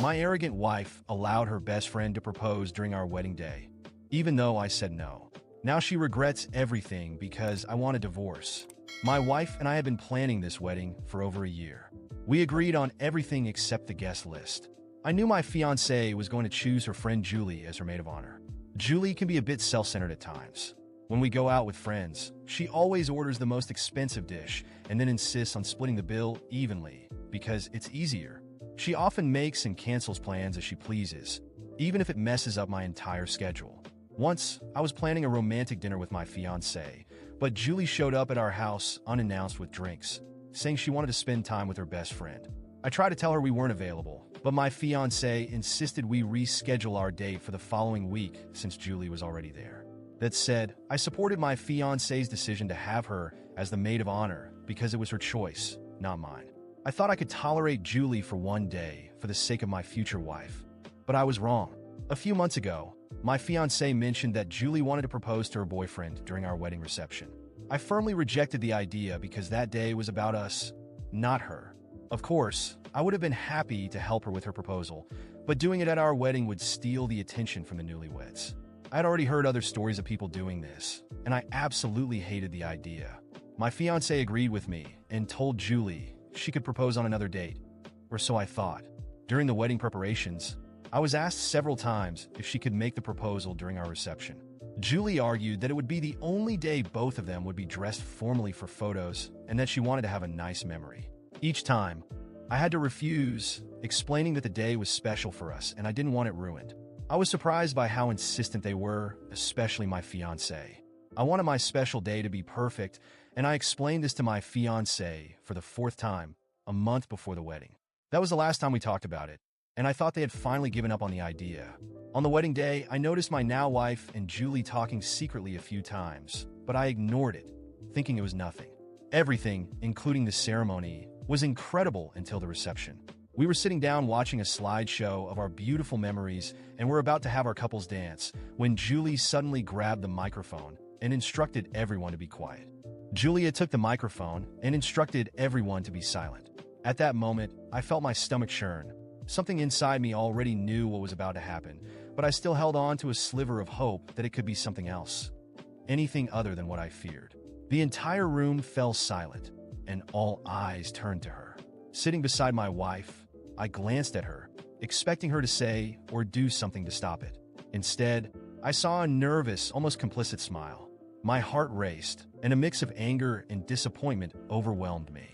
My arrogant wife allowed her best friend to propose during our wedding day, even though I said no. Now she regrets everything because I want a divorce. My wife and I have been planning this wedding for over a year. We agreed on everything except the guest list. I knew my fiancée was going to choose her friend Julie as her maid of honor. Julie can be a bit self-centered at times. When we go out with friends, she always orders the most expensive dish and then insists on splitting the bill evenly because it's easier. She often makes and cancels plans as she pleases, even if it messes up my entire schedule. Once, I was planning a romantic dinner with my fiancé, but Julie showed up at our house unannounced with drinks, saying she wanted to spend time with her best friend. I tried to tell her we weren't available, but my fiancé insisted we reschedule our date for the following week since Julie was already there. That said, I supported my fiancé's decision to have her as the maid of honor because it was her choice, not mine. I thought I could tolerate Julie for one day for the sake of my future wife, but I was wrong. A few months ago, my fiancé mentioned that Julie wanted to propose to her boyfriend during our wedding reception. I firmly rejected the idea because that day was about us, not her. Of course, I would have been happy to help her with her proposal, but doing it at our wedding would steal the attention from the newlyweds. I had already heard other stories of people doing this, and I absolutely hated the idea. My fiancé agreed with me and told Julie she could propose on another date, or so I thought. During the wedding preparations, I was asked several times if she could make the proposal during our reception. Julie argued that it would be the only day both of them would be dressed formally for photos and that she wanted to have a nice memory. Each time, I had to refuse, explaining that the day was special for us and I didn't want it ruined. I was surprised by how insistent they were, especially my fiancé. I wanted my special day to be perfect, and I explained this to my fiancé for the fourth time, a month before the wedding. That was the last time we talked about it, and I thought they had finally given up on the idea. On the wedding day, I noticed my now wife and Julie talking secretly a few times, but I ignored it, thinking it was nothing. Everything, including the ceremony, was incredible until the reception. We were sitting down watching a slideshow of our beautiful memories and were about to have our couples dance when Julie suddenly grabbed the microphone and instructed everyone to be quiet. Julia took the microphone and instructed everyone to be silent. At that moment, I felt my stomach churn. Something inside me already knew what was about to happen, but I still held on to a sliver of hope that it could be something else. Anything other than what I feared. The entire room fell silent, and all eyes turned to her. Sitting beside my wife, I glanced at her, expecting her to say or do something to stop it. Instead, I saw a nervous, almost complicit smile. My heart raced, and a mix of anger and disappointment overwhelmed me.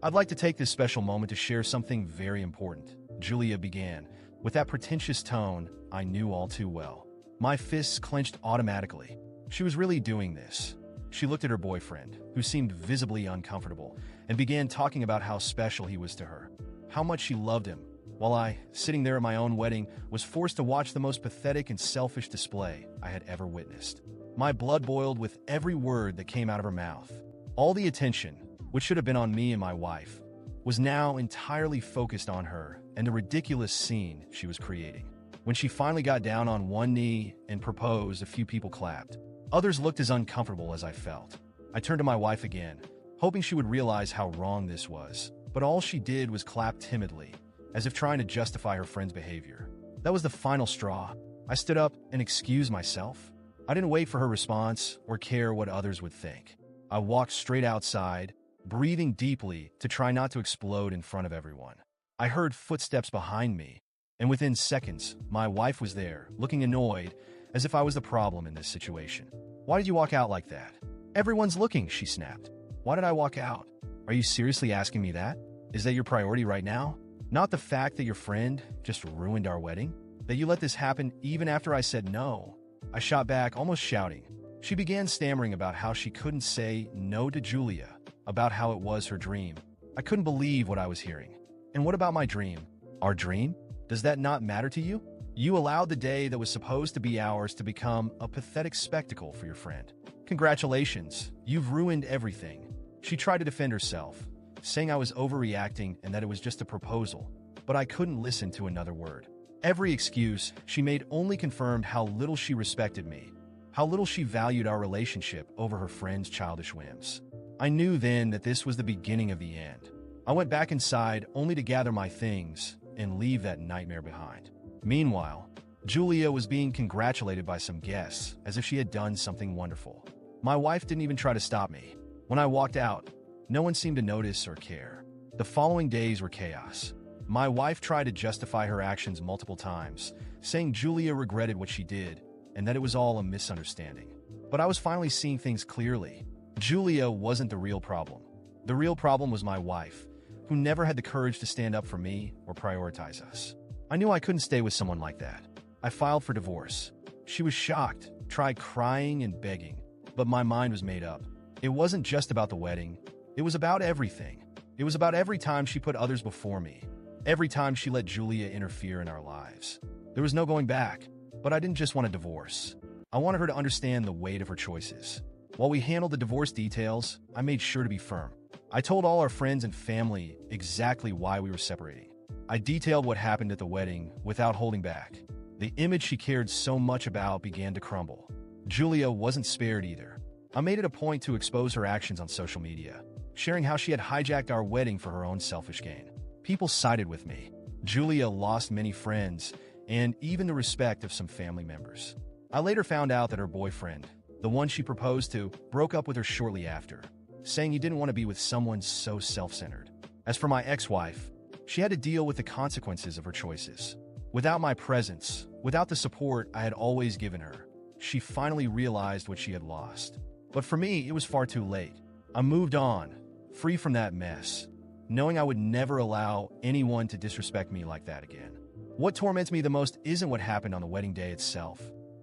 I'd like to take this special moment to share something very important, Julia began, with that pretentious tone I knew all too well. My fists clenched automatically. She was really doing this. She looked at her boyfriend, who seemed visibly uncomfortable, and began talking about how special he was to her, how much she loved him, while I, sitting there at my own wedding, was forced to watch the most pathetic and selfish display I had ever witnessed. My blood boiled with every word that came out of her mouth. All the attention, which should have been on me and my wife, was now entirely focused on her and the ridiculous scene she was creating. When she finally got down on one knee and proposed, a few people clapped. Others looked as uncomfortable as I felt. I turned to my wife again, hoping she would realize how wrong this was, but all she did was clap timidly, as if trying to justify her friend's behavior. That was the final straw. I stood up and excused myself. I didn't wait for her response or care what others would think. I walked straight outside, breathing deeply to try not to explode in front of everyone. I heard footsteps behind me, and within seconds, my wife was there, looking annoyed, as if I was the problem in this situation. "Why did you walk out like that?" "Everyone's looking," she snapped. "Why did I walk out?" "Are you seriously asking me that? Is that your priority right now? Not the fact that your friend just ruined our wedding? That you let this happen even after I said no?" I shot back, almost shouting. She began stammering about how she couldn't say no to Julia, about how it was her dream. I couldn't believe what I was hearing. "And what about my dream? Our dream? Does that not matter to you? You allowed the day that was supposed to be ours to become a pathetic spectacle for your friend. Congratulations, you've ruined everything." She tried to defend herself, saying I was overreacting and that it was just a proposal, but I couldn't listen to another word. Every excuse she made only confirmed how little she respected me, how little she valued our relationship over her friend's childish whims. I knew then that this was the beginning of the end. I went back inside only to gather my things and leave that nightmare behind. Meanwhile, Julia was being congratulated by some guests as if she had done something wonderful. My wife didn't even try to stop me. When I walked out, no one seemed to notice or care. The following days were chaos. My wife tried to justify her actions multiple times, saying Julia regretted what she did and that it was all a misunderstanding. But I was finally seeing things clearly. Julia wasn't the real problem. The real problem was my wife, who never had the courage to stand up for me or prioritize us. I knew I couldn't stay with someone like that. I filed for divorce. She was shocked, tried crying and begging, but my mind was made up. It wasn't just about the wedding. It was about everything. It was about every time she put others before me. Every time she let Julia interfere in our lives. There was no going back, but I didn't just want a divorce. I wanted her to understand the weight of her choices. While we handled the divorce details, I made sure to be firm. I told all our friends and family exactly why we were separating. I detailed what happened at the wedding without holding back. The image she cared so much about began to crumble. Julia wasn't spared either. I made it a point to expose her actions on social media, sharing how she had hijacked our wedding for her own selfish gain. People sided with me. Julia lost many friends and even the respect of some family members. I later found out that her boyfriend, the one she proposed to, broke up with her shortly after, saying he didn't want to be with someone so self-centered. As for my ex-wife, she had to deal with the consequences of her choices. Without my presence, without the support I had always given her, she finally realized what she had lost. But for me, it was far too late. I moved on, free from that mess, knowing I would never allow anyone to disrespect me like that again. What torments me the most isn't what happened on the wedding day itself,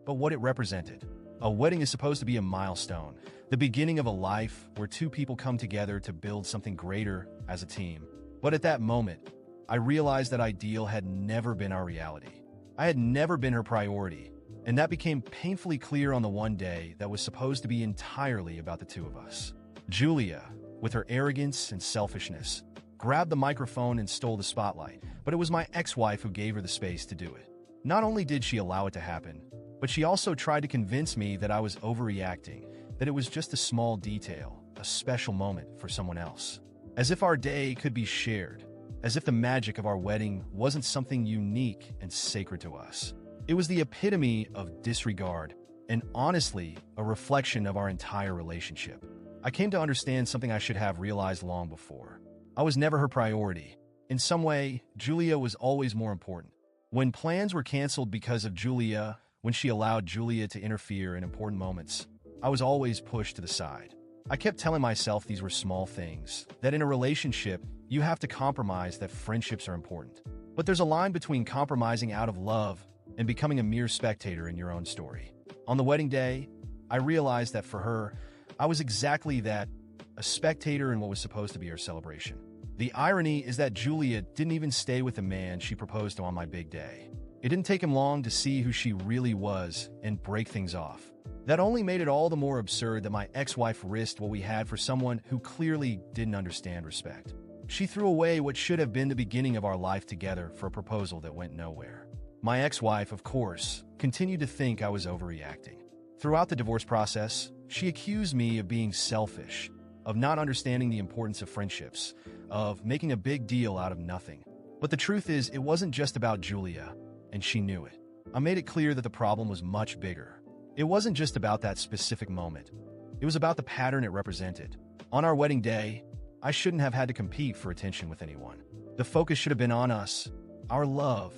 but what it represented. A wedding is supposed to be a milestone, the beginning of a life where two people come together to build something greater as a team. But at that moment, I realized that ideal had never been our reality. I had never been her priority, and that became painfully clear on the one day that was supposed to be entirely about the two of us. Julia, with her arrogance and selfishness, grabbed the microphone and stole the spotlight, but it was my ex-wife who gave her the space to do it. Not only did she allow it to happen, but she also tried to convince me that I was overreacting, that it was just a small detail, a special moment for someone else. As if our day could be shared, as if the magic of our wedding wasn't something unique and sacred to us. It was the epitome of disregard, and honestly, a reflection of our entire relationship. I came to understand something I should have realized long before. I was never her priority. In some way, Julia was always more important. When plans were canceled because of Julia, when she allowed Julia to interfere in important moments, I was always pushed to the side. I kept telling myself these were small things, that in a relationship, you have to compromise, that friendships are important. But there's a line between compromising out of love and becoming a mere spectator in your own story. On the wedding day, I realized that for her, I was exactly that, a spectator in what was supposed to be her celebration. The irony is that Julia didn't even stay with the man she proposed to on my big day. It didn't take him long to see who she really was and break things off. That only made it all the more absurd that my ex-wife risked what we had for someone who clearly didn't understand respect. She threw away what should have been the beginning of our life together for a proposal that went nowhere. My ex-wife, of course, continued to think I was overreacting. Throughout the divorce process, she accused me of being selfish, of not understanding the importance of friendships, of making a big deal out of nothing. But the truth is, it wasn't just about Julia, and she knew it. I made it clear that the problem was much bigger. It wasn't just about that specific moment. It was about the pattern it represented. On our wedding day, I shouldn't have had to compete for attention with anyone. The focus should have been on us, our love,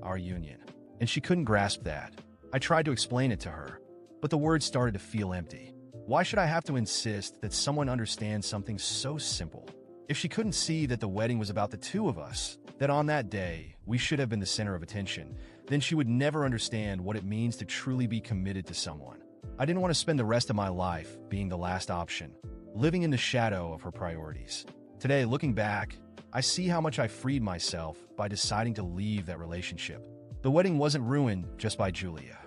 our union. And she couldn't grasp that. I tried to explain it to her, but the words started to feel empty. Why should I have to insist that someone understands something so simple? If she couldn't see that the wedding was about the two of us, that on that day, we should have been the center of attention, then she would never understand what it means to truly be committed to someone. I didn't want to spend the rest of my life being the last option, living in the shadow of her priorities. Today, looking back, I see how much I freed myself by deciding to leave that relationship. The wedding wasn't ruined just by Julia.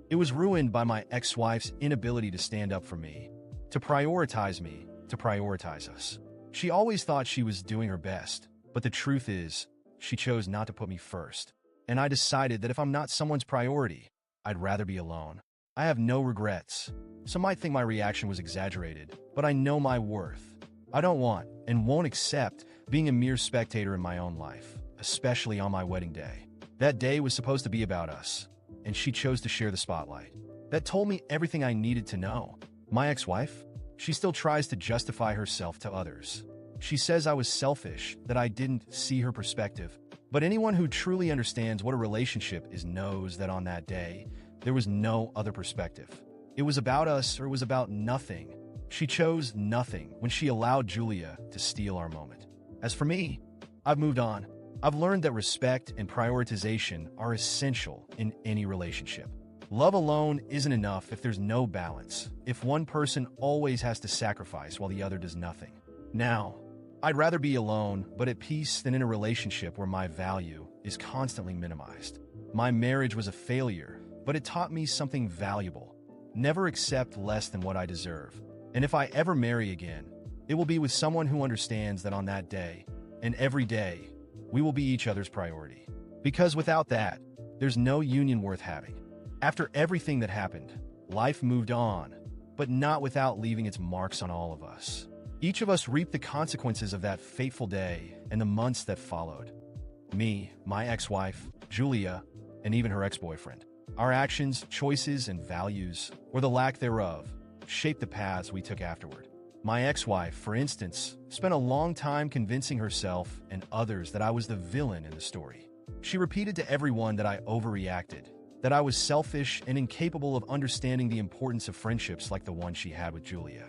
It was ruined by my ex-wife's inability to stand up for me, to prioritize us. She always thought she was doing her best, but the truth is, she chose not to put me first. And I decided that if I'm not someone's priority, I'd rather be alone. I have no regrets. Some might think my reaction was exaggerated, but I know my worth. I don't want and won't accept being a mere spectator in my own life. especially on my wedding day. That day was supposed to be about us, and she chose to share the spotlight. That told me everything I needed to know. My ex-wife? She still tries to justify herself to others. She says I was selfish, that I didn't see her perspective. But anyone who truly understands what a relationship is knows that on that day, there was no other perspective. It was about us or it was about nothing. She chose nothing when she allowed Julia to steal our moment. As for me, I've moved on. I've learned that respect and prioritization are essential in any relationship. Love alone isn't enough if there's no balance, if one person always has to sacrifice while the other does nothing. Now, I'd rather be alone, but at peace than in a relationship where my value is constantly minimized. My marriage was a failure, but it taught me something valuable. Never accept less than what I deserve. And if I ever marry again, it will be with someone who understands that on that day, and every day, we will be each other's priority. Because without that, there's no union worth having. After everything that happened, life moved on, but not without leaving its marks on all of us. Each of us reaped the consequences of that fateful day and the months that followed. Me, my ex-wife, Julia, and even her ex-boyfriend. Our actions, choices, and values, or the lack thereof, shaped the paths we took afterward. My ex-wife, for instance, spent a long time convincing herself and others that I was the villain in the story. She repeated to everyone that I overreacted, that I was selfish and incapable of understanding the importance of friendships like the one she had with Julia.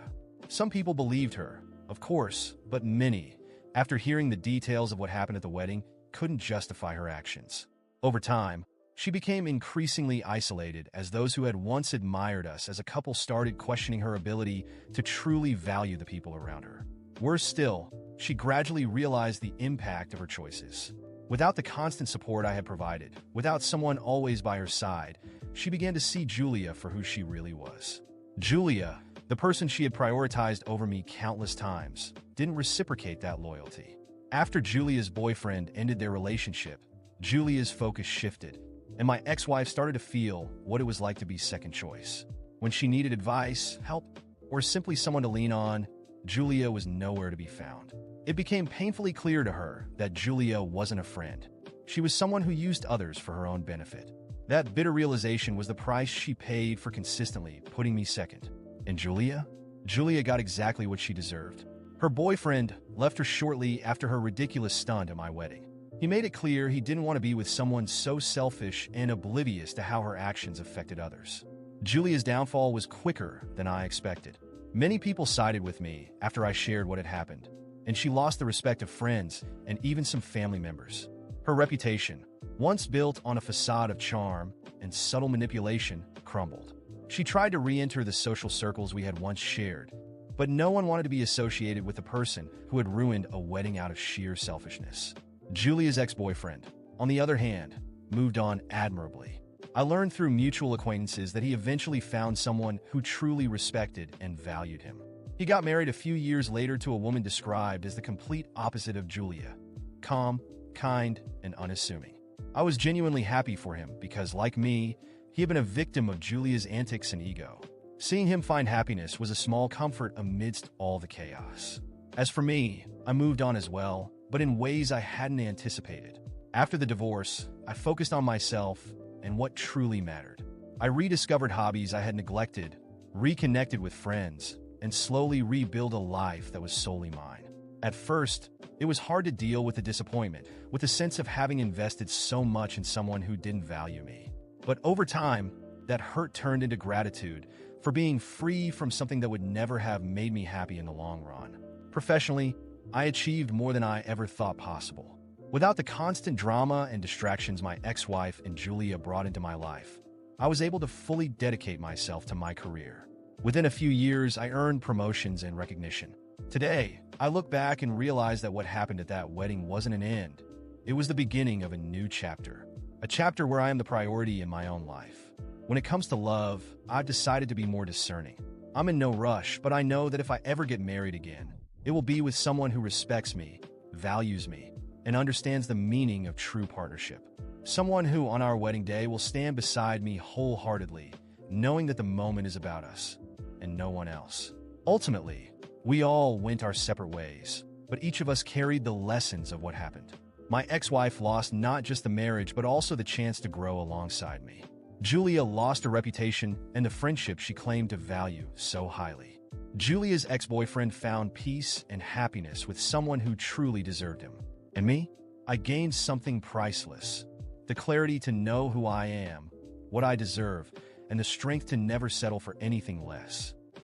Some people believed her, of course, but many, after hearing the details of what happened at the wedding, couldn't justify her actions. Over time, she became increasingly isolated as those who had once admired us as a couple started questioning her ability to truly value the people around her. Worse still, she gradually realized the impact of her choices. Without the constant support I had provided, without someone always by her side, she began to see Julia for who she really was. Julia, the person she had prioritized over me countless times, didn't reciprocate that loyalty. After Julia's boyfriend ended their relationship, Julia's focus shifted, and my ex-wife started to feel what it was like to be second choice. When she needed advice, help, or simply someone to lean on, Julia was nowhere to be found. It became painfully clear to her that Julia wasn't a friend. She was someone who used others for her own benefit. That bitter realization was the price she paid for consistently putting me second. And Julia? Julia got exactly what she deserved. Her boyfriend left her shortly after her ridiculous stunt at my wedding. He made it clear he didn't want to be with someone so selfish and oblivious to how her actions affected others. Julia's downfall was quicker than I expected. Many people sided with me after I shared what had happened, and she lost the respect of friends and even some family members. Her reputation, once built on a facade of charm and subtle manipulation, crumbled. She tried to re-enter the social circles we had once shared, but no one wanted to be associated with a person who had ruined a wedding out of sheer selfishness. Julia's ex-boyfriend, on the other hand, moved on admirably. I learned through mutual acquaintances that he eventually found someone who truly respected and valued him. He got married a few years later to a woman described as the complete opposite of Julia: calm, kind, and unassuming. I was genuinely happy for him because, like me, he had been a victim of Julia's antics and ego. Seeing him find happiness was a small comfort amidst all the chaos. As for me, I moved on as well, but in ways I hadn't anticipated. After the divorce, I focused on myself and what truly mattered. I rediscovered hobbies I had neglected, reconnected with friends, and slowly rebuilt a life that was solely mine. At first, it was hard to deal with the disappointment, with the sense of having invested so much in someone who didn't value me. But over time, that hurt turned into gratitude for being free from something that would never have made me happy in the long run. Professionally, I achieved more than I ever thought possible. Without the constant drama and distractions my ex-wife and Julia brought into my life, I was able to fully dedicate myself to my career. Within a few years, I earned promotions and recognition. Today, I look back and realize that what happened at that wedding wasn't an end. It was the beginning of a new chapter. A chapter where I am the priority in my own life. When it comes to love, I've decided to be more discerning. I'm in no rush, but I know that if I ever get married again, it will be with someone who respects me, values me, and understands the meaning of true partnership. Someone who, on our wedding day, will stand beside me wholeheartedly, knowing that the moment is about us and no one else. Ultimately, we all went our separate ways, but each of us carried the lessons of what happened. My ex-wife lost not just the marriage but also the chance to grow alongside me. Julia lost her reputation and the friendship she claimed to value so highly. Julia's ex-boyfriend found peace and happiness with someone who truly deserved him. And me? I gained something priceless. The clarity to know who I am, what I deserve, and the strength to never settle for anything less.